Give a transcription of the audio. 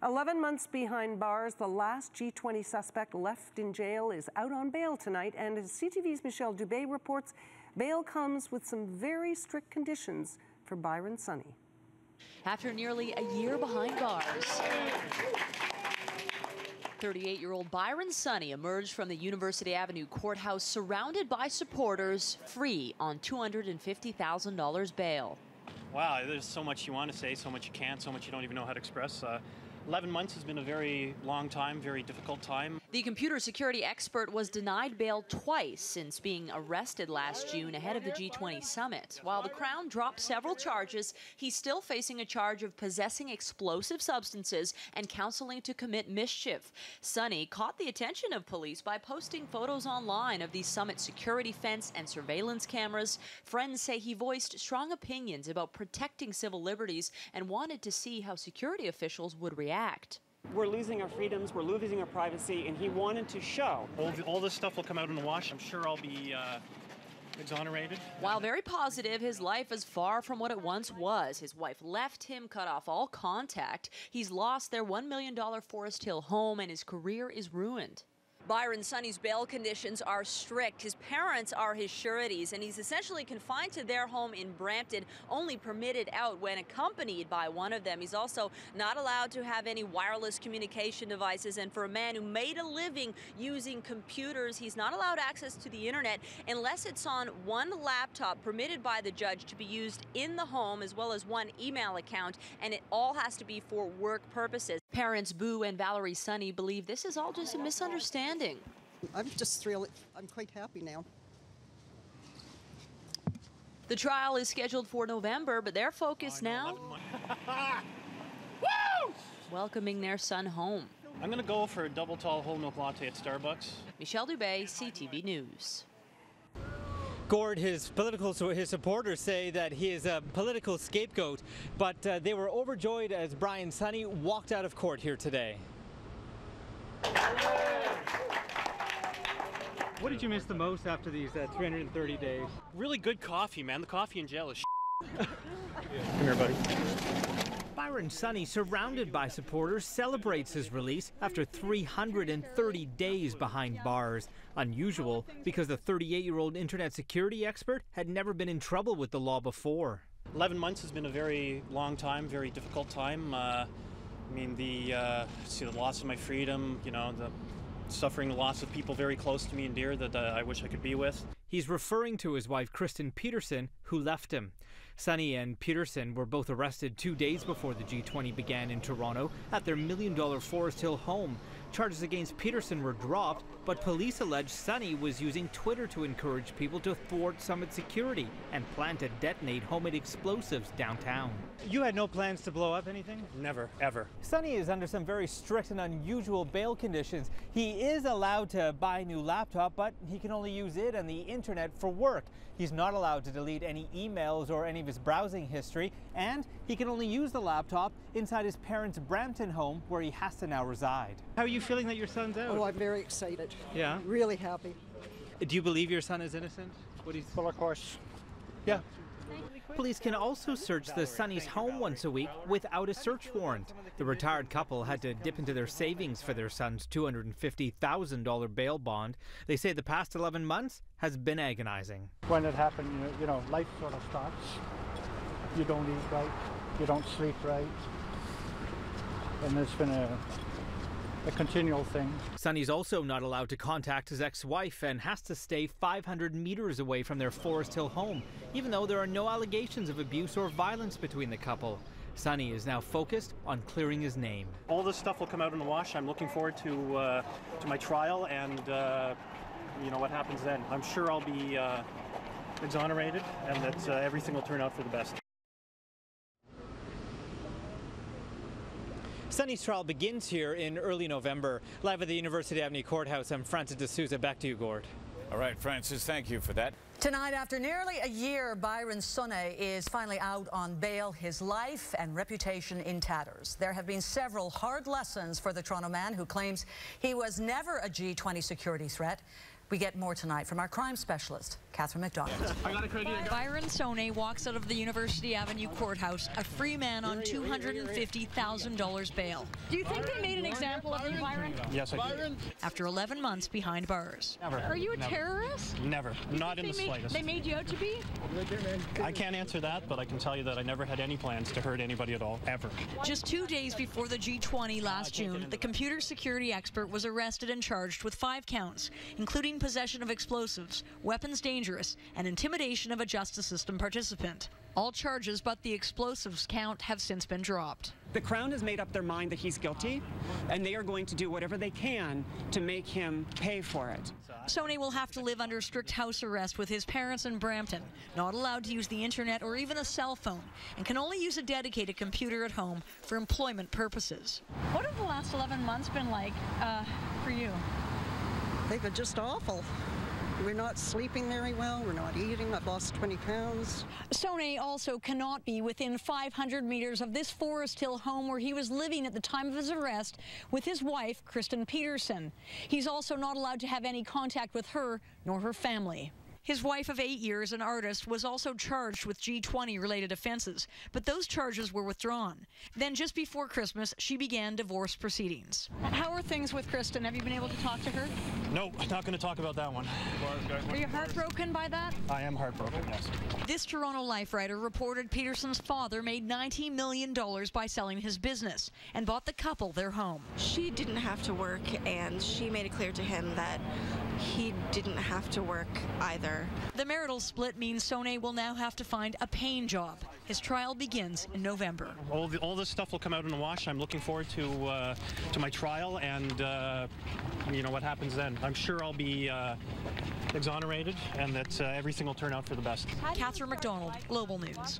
11 months behind bars, the last G20 suspect left in jail is out on bail tonight, and as CTV's Michelle Dubé reports, bail comes with some very strict conditions for Byron Sonne. After nearly a year behind bars, 38-year-old Byron Sonne emerged from the University Avenue courthouse surrounded by supporters, free on $250,000 bail. Wow, there's so much you want to say, so much you can't, so much you don't even know how to express. 11 months has been a very long time, very difficult time. The computer security expert was denied bail twice since being arrested last June ahead of the G20 summit. While the Crown dropped several charges, he's still facing a charge of possessing explosive substances and counseling to commit mischief. Sonne caught the attention of police by posting photos online of the summit security fence and surveillance cameras. Friends say he voiced strong opinions about protecting civil liberties and wanted to see how security officials would react. We're losing our freedoms, we're losing our privacy, and he wanted to show. All this stuff will come out in the wash. I'm sure I'll be exonerated. While very positive, his life is far from what it once was. His wife left him, cut off all contact. He's lost their $1 million Forest Hill home, and his career is ruined. Byron Sonne's bail conditions are strict. His parents are his sureties, and he's essentially confined to their home in Brampton, only permitted out when accompanied by one of them. He's also not allowed to have any wireless communication devices, and for a man who made a living using computers, he's not allowed access to the internet unless it's on one laptop permitted by the judge to be used in the home, as well as one email account, and it all has to be for work purposes. Parents Boo and Valerie Sonne believe this is all just a misunderstanding. I'm just thrilled. I'm quite happy now. The trial is scheduled for November, but their focus now welcoming their son home. I'm going to go for a double tall whole milk latte at Starbucks. Michelle Dubé, CTV News. Gord, his supporters say that he is a political scapegoat, but they were overjoyed as Byron Sonne walked out of court here today. What did you miss the most after these 330 days? Really good coffee, man. The coffee in jail is Come here, buddy. Byron Sonne, surrounded by supporters, celebrates his release after 330 days behind bars. Unusual because the 38-year-old internet security expert had never been in trouble with the law before. 11 months has been a very long time, very difficult time. I mean, the loss of my freedom, the suffering the loss of people very close to me and dear that I wish I could be with. He's referring to his wife, Kristen Peterson, who left him. Sonne and Peterson were both arrested 2 days before the G20 began in Toronto at their $1 million Forest Hill home. Charges against Peterson were dropped, but police allege Sonne was using Twitter to encourage people to thwart summit security and plan to detonate homemade explosives downtown. You had no plans to blow up anything? Never, ever. Sonne is under some very strict and unusual bail conditions. He is allowed to buy a new laptop, but he can only use it and the internet for work. He's not allowed to delete any emails or any of his browsing history, and he can only use the laptop inside his parents' Brampton home, where he has to now reside. How are you feeling that your son's out? Oh, I'm very excited. Yeah? Really happy. Do you believe your son is innocent? Well, of course. Yeah. Police can also search the Sonne's home once a week without a search warrant. The retired couple had to dip into their savings for their son's $250,000 bail bond. They say the past 11 months has been agonizing. When it happened, life sort of stops. You don't eat right, you don't sleep right, and it's been a continual thing. Sonne's also not allowed to contact his ex-wife and has to stay 500 meters away from their Forest Hill home, even though there are no allegations of abuse or violence between the couple. Sonne is now focused on clearing his name. All this stuff will come out in the wash. I'm looking forward to my trial and what happens then. I'm sure I'll be exonerated and that everything will turn out for the best. Sonne's trial begins here in early November. Live at the University Avenue Courthouse, I'm Francis D'Souza. Back to you, Gord. All right, Francis, thank you for that. Tonight, after nearly a year, Byron Sonne is finally out on bail, his life and reputation in tatters. There have been several hard lessons for the Toronto man who claims he was never a G20 security threat. We get more tonight from our crime specialist. Catherine McDonald. Byron Sonne walks out of the University Avenue courthouse a free man on $250,000 bail. Do you think they made an example of you, Byron? Yes, I do. After 11 months behind bars. Never. Are you a terrorist? Never. Not in the slightest. They made you out to be? I can't answer that, but I can tell you that I never had any plans to hurt anybody at all, ever. Just 2 days before the G20 last June, the computer security expert was arrested and charged with 5 counts, including possession of explosives, weapons dangerous, and intimidation of a justice system participant. All charges but the explosives count have since been dropped. The Crown has made up their mind that he's guilty, and they are going to do whatever they can to make him pay for it. Sonne will have to live under strict house arrest with his parents in Brampton, not allowed to use the internet or even a cell phone, and can only use a dedicated computer at home for employment purposes. What have the last 11 months been like for you? They've been just awful. We're not sleeping very well. We're not eating. I've lost 20 pounds. Sonne also cannot be within 500 meters of this Forest Hill home where he was living at the time of his arrest with his wife, Kristen Peterson. He's also not allowed to have any contact with her nor her family. His wife of 8 years, an artist, was also charged with G20-related offenses, but those charges were withdrawn. Then just before Christmas, she began divorce proceedings. How are things with Kristen? Have you been able to talk to her? No, not going to talk about that one. Are you heartbroken by that? I am heartbroken, yes. This Toronto Life writer reported Peterson's father made $90 million by selling his business and bought the couple their home. She didn't have to work, and she made it clear to him that he didn't have to work either. The marital split means Sonne will now have to find a paying job. His trial begins in November. All this stuff will come out in the wash. I'm looking forward to my trial, and you know what happens then. I'm sure I'll be exonerated, and that everything will turn out for the best. Catherine McDonald, Global News.